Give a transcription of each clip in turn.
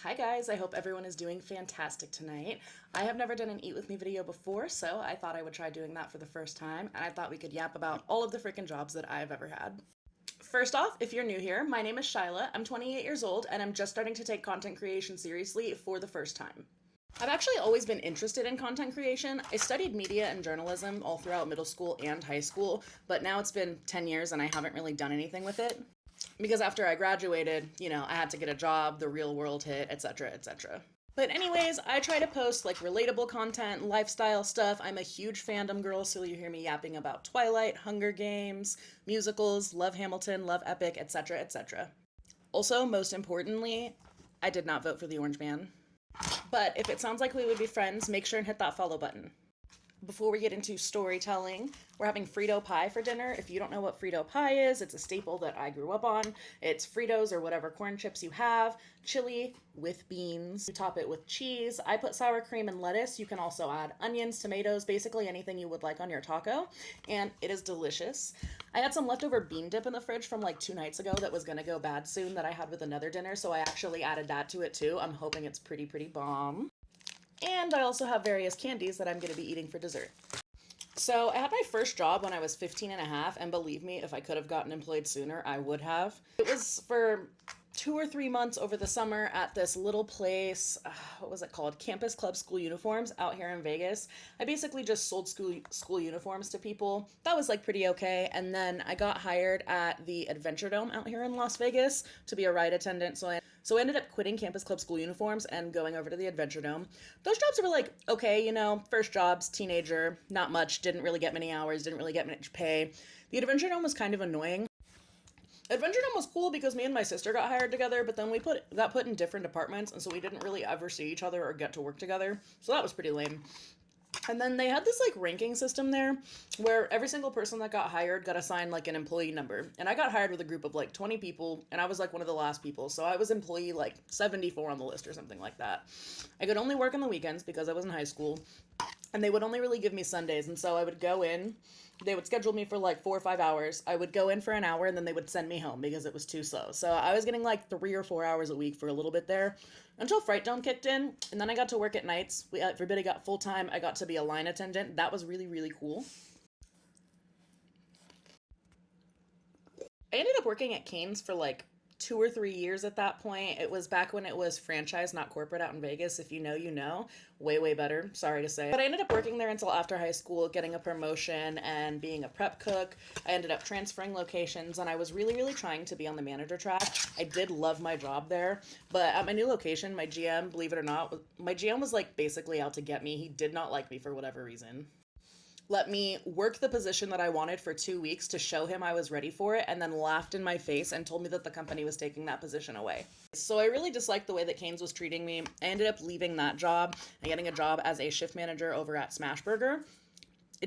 Hi guys, I hope everyone is doing fantastic tonight. I have never done an Eat With Me video before, so I thought I would try doing that for the first time, and I thought we could yap about all of the freaking jobs that I've ever had. First off, if you're new here, my name is Shyla, I'm 28 years old, and I'm just starting to take content creation seriously for the first time. I've actually always been interested in content creation. I studied media and journalism all throughout middle school and high school, but now it's been 10 years and I haven't really done anything with it. Because after I graduated, I had to get a job, the real world hit, etc., etc. But anyways, I try to post like relatable content, lifestyle stuff. I'm a huge fandom girl, so you hear me yapping about Twilight, Hunger Games, musicals, love Hamilton, love Epic, etc., etc. Also, most importantly, I did not vote for the Orange Man. But if it sounds like we would be friends, make sure and hit that follow button. Before we get into storytelling, we're having Frito pie for dinner. If you don't know what Frito pie is, it's a staple that I grew up on. It's Fritos or whatever corn chips you have, chili with beans. You top it with cheese. I put sour cream and lettuce. You can also add onions, tomatoes, basically anything you would like on your taco, and it is delicious. I had some leftover bean dip in the fridge from like 2 nights ago that was gonna go bad soon that I had with another dinner, so I actually added that to it too. I'm hoping it's pretty bomb. And I also have various candies that I'm going to be eating for dessert. So I had my first job when I was 15 and a half, and believe me, if I could have gotten employed sooner, I would have. It was for 2 or 3 months over the summer at this little place, what was it called? Campus Club School Uniforms out here in Vegas. I basically just sold school uniforms to people. That was like pretty okay. And then I got hired at the Adventure Dome out here in Las Vegas to be a ride attendant. So I ended up quitting Campus Club School Uniforms and going over to the Adventure Dome. Those jobs were like, okay, first jobs, teenager, not much, didn't really get many hours, didn't really get much pay. The Adventure Dome was kind of annoying. Adventure Dome was cool because me and my sister got hired together, but then we got put in different departments, and so we didn't really ever see each other or get to work together. So that was pretty lame. And then they had this like ranking system there where every single person that got hired got assigned like an employee number. And I got hired with a group of like 20 people, and I was like one of the last people. So I was employee like 74 on the list or something like that. I could only work on the weekends because I was in high school, and they would only really give me Sundays. And so I would go in, they would schedule me for like 4 or 5 hours. I would go in for an hour and then they would send me home because it was too slow. So I was getting like 3 or 4 hours a week for a little bit there until Fright Dome kicked in. And then I got to work at nights. Everybody got full time. I got to be a line attendant. That was really cool. I ended up working at Cane's for like 2 or 3 years at that point. It was back when it was franchise, not corporate out in Vegas. If you know, you know. Way better, sorry to say. But I ended up working there until after high school, getting a promotion and being a prep cook. I ended up transferring locations, and I was really trying to be on the manager track. I did love my job there, but at my new location, my GM, believe it or not, my GM was like basically out to get me. He did not like me for whatever reason. Let me work the position that I wanted for 2 weeks to show him I was ready for it, and then laughed in my face and told me that the company was taking that position away. So I really disliked the way that Cane's was treating me. I ended up leaving that job and getting a job as a shift manager over at Smashburger.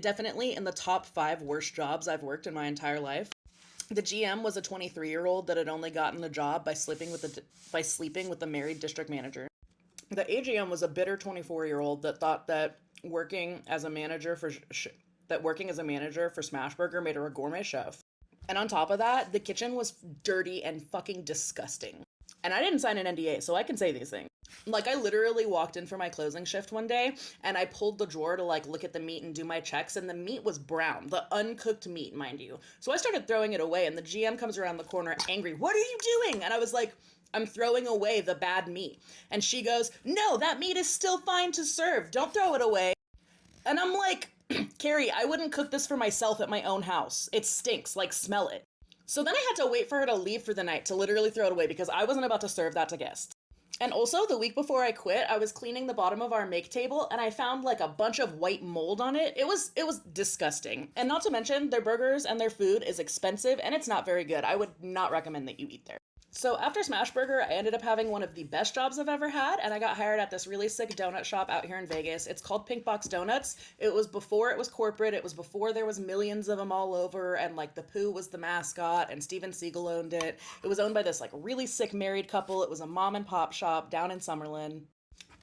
Definitely in the top 5 worst jobs I've worked in my entire life. The GM was a 23-year-old that had only gotten the job by sleeping with the married district manager. The AGM was a bitter 24-year-old that thought that working as a manager for Smashburger made her a gourmet chef. And on top of that, the kitchen was dirty and fucking disgusting. And I didn't sign an NDA, so I can say these things. Like, I literally walked in for my closing shift one day, and I pulled the drawer to, like, look at the meat and do my checks, and the meat was brown. The uncooked meat, mind you. So I started throwing it away, and the GM comes around the corner angry. "What are you doing?" And I was like, "I'm throwing away the bad meat." And she goes, "No, that meat is still fine to serve. Don't throw it away." And I'm like, "Carrie, I wouldn't cook this for myself at my own house. It stinks, like, smell it." So then I had to wait for her to leave for the night to literally throw it away because I wasn't about to serve that to guests. And also, the week before I quit, I was cleaning the bottom of our make table and I found like a bunch of white mold on it. It was disgusting. And not to mention, their burgers and their food is expensive and it's not very good. I would not recommend that you eat there. So after Smashburger, I ended up having one of the best jobs I've ever had, and I got hired at this really sick donut shop out here in Vegas. It's called Pink Box Donuts. It was before it was corporate. It was before there was millions of them all over, and like the Pooh was the mascot, and Steven Seagal owned it. It was owned by this like really sick married couple. It was a mom and pop shop down in Summerlin.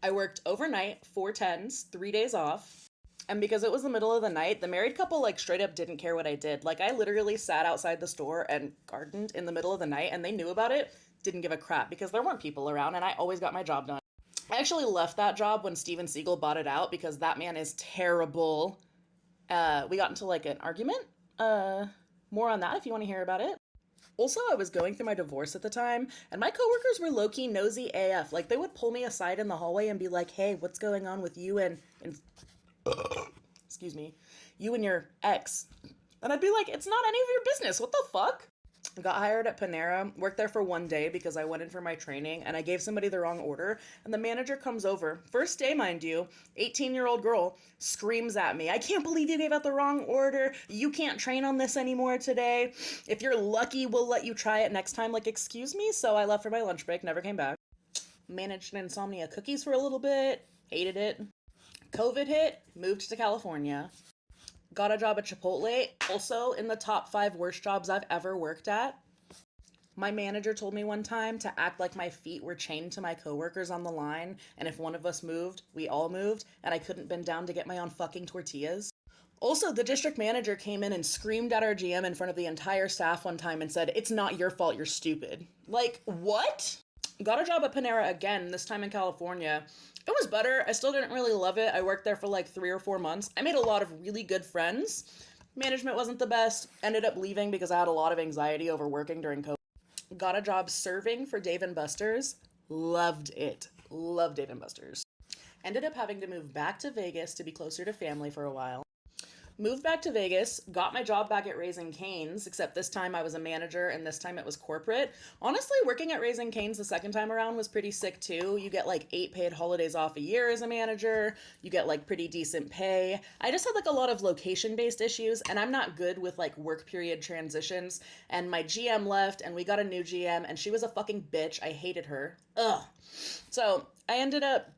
I worked overnight, 4 10s, 3 days off. And because it was the middle of the night, the married couple like straight up didn't care what I did. Like I literally sat outside the store and gardened in the middle of the night and they knew about it, didn't give a crap because there weren't people around and I always got my job done. I actually left that job when Steven Seagal bought it out because that man is terrible. We got into like an argument. More on that if you want to hear about it. Also, I was going through my divorce at the time, and my coworkers were low-key nosy AF. Like, they would pull me aside in the hallway and be like, hey, what's going on with you and excuse me, you and your ex? And I'd be like, it's not any of your business. What the fuck? Got hired at Panera, worked there for one day because I went in for my training and I gave somebody the wrong order. And the manager comes over, first day, mind you, 18-year-old girl, screams at me, I can't believe you gave out the wrong order. You can't train on this anymore today. If you're lucky, we'll let you try it next time. Like, excuse me? So I left for my lunch break, never came back. Managed an Insomnia Cookies for a little bit, hated it. COVID hit, moved to California. Got a job at Chipotle, also in the top 5 worst jobs I've ever worked at. My manager told me one time to act like my feet were chained to my coworkers on the line, and if one of us moved, we all moved, and I couldn't bend down to get my own fucking tortillas. Also, the district manager came in and screamed at our GM in front of the entire staff one time and said, it's not your fault, you're stupid. Like, what? Got a job at Panera again, this time in California. It was better. I still didn't really love it. I worked there for like 3 or 4 months. I made a lot of really good friends. Management wasn't the best. Ended up leaving because I had a lot of anxiety over working during COVID. Got a job serving for Dave & Buster's. Loved it. Loved Dave & Buster's. Ended up having to move back to Vegas to be closer to family for a while. Moved back to Vegas, got my job back at Raising Cane's, except this time I was a manager and this time it was corporate. Honestly, working at Raising Cane's the second time around was pretty sick too. You get like 8 paid holidays off a year as a manager. You get like pretty decent pay. I just had like a lot of location-based issues and I'm not good with like work period transitions. And my GM left and we got a new GM and she was a fucking bitch. I hated her. Ugh. So I ended up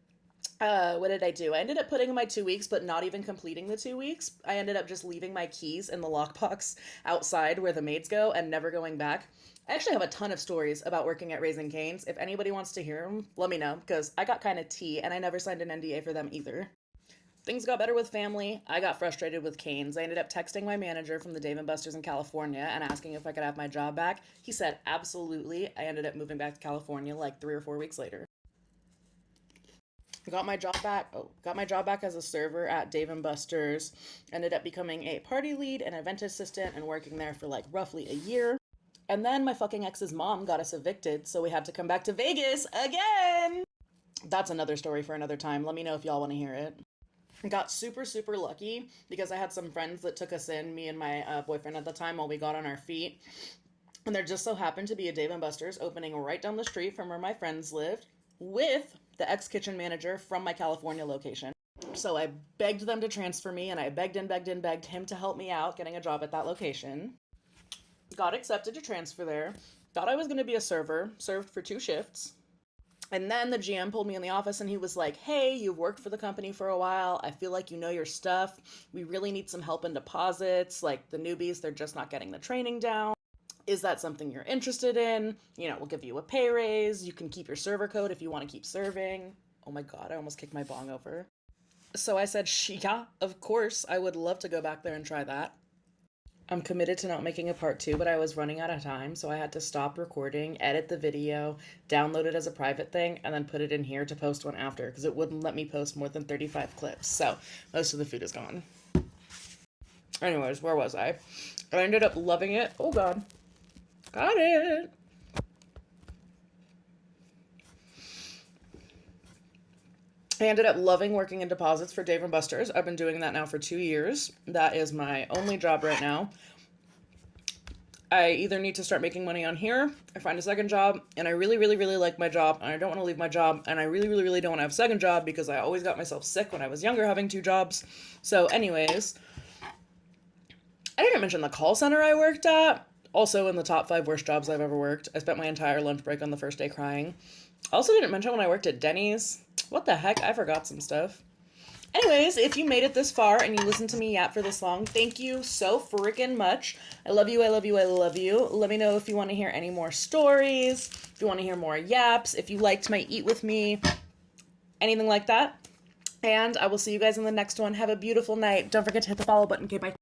what did I do? I ended up putting in my 2 weeks, but not even completing the 2 weeks. I ended up just leaving my keys in the lockbox outside where the maids go and never going back. I actually have a ton of stories about working at Raising Cane's. If anybody wants to hear them, let me know, because I got kind of tea and I never signed an NDA for them either. Things got better with family. I got frustrated with Cane's. I ended up texting my manager from the Dave & Buster's in California and asking if I could have my job back. He said, absolutely. I ended up moving back to California like 3 or 4 weeks later. Got my job back as a server at Dave & Buster's. Ended up becoming a party lead and event assistant and working there for like roughly a year. And then my fucking ex's mom got us evicted, so we had to come back to Vegas again. That's another story for another time. Let me know if y'all want to hear it. Got super, super lucky because I had some friends that took us in, me and my boyfriend at the time, while we got on our feet. And there just so happened to be a Dave & Buster's opening right down the street from where my friends lived with the ex-kitchen manager from my California location. So I begged them to transfer me, and I begged him to help me out getting a job at that location. Got accepted to transfer there. Thought I was going to be a server, served for 2 shifts. And then the GM pulled me in the office and he was like, hey, you've worked for the company for a while. I feel like you know your stuff. We really need some help in deposits. Like the newbies, they're just not getting the training down. Is that something you're interested in? You know, we'll give you a pay raise. You can keep your server code if you want to keep serving. Oh my God, I almost kicked my bong over. So I said, yeah, of course. I would love to go back there and try that. I'm committed to not making a part 2, but I was running out of time, so I had to stop recording, edit the video, download it as a private thing, and then put it in here to post one after, because it wouldn't let me post more than 35 clips, so most of the food is gone. Anyways, where was I? I ended up loving it. Oh God. Got it. I ended up loving working in deposits for Dave & Buster's. I've been doing that now for 2 years. That is my only job right now. I either need to start making money on here or find a second job, and I really, really, really like my job, and I don't want to leave my job, and I really, really, really don't want to have a second job because I always got myself sick when I was younger having 2 jobs. So anyways, I didn't mention the call center I worked at. Also in the top 5 worst jobs I've ever worked. I spent my entire lunch break on the first day crying. Also didn't mention when I worked at Denny's. What the heck? I forgot some stuff. Anyways, if you made it this far and you listened to me yap for this long, thank you so freaking much. I love you, I love you, I love you. Let me know if you want to hear any more stories, if you want to hear more yaps, if you liked my Eat With Me, anything like that. and I will see you guys in the next one. Have a beautiful night. Don't forget to hit the follow button. Okay, bye.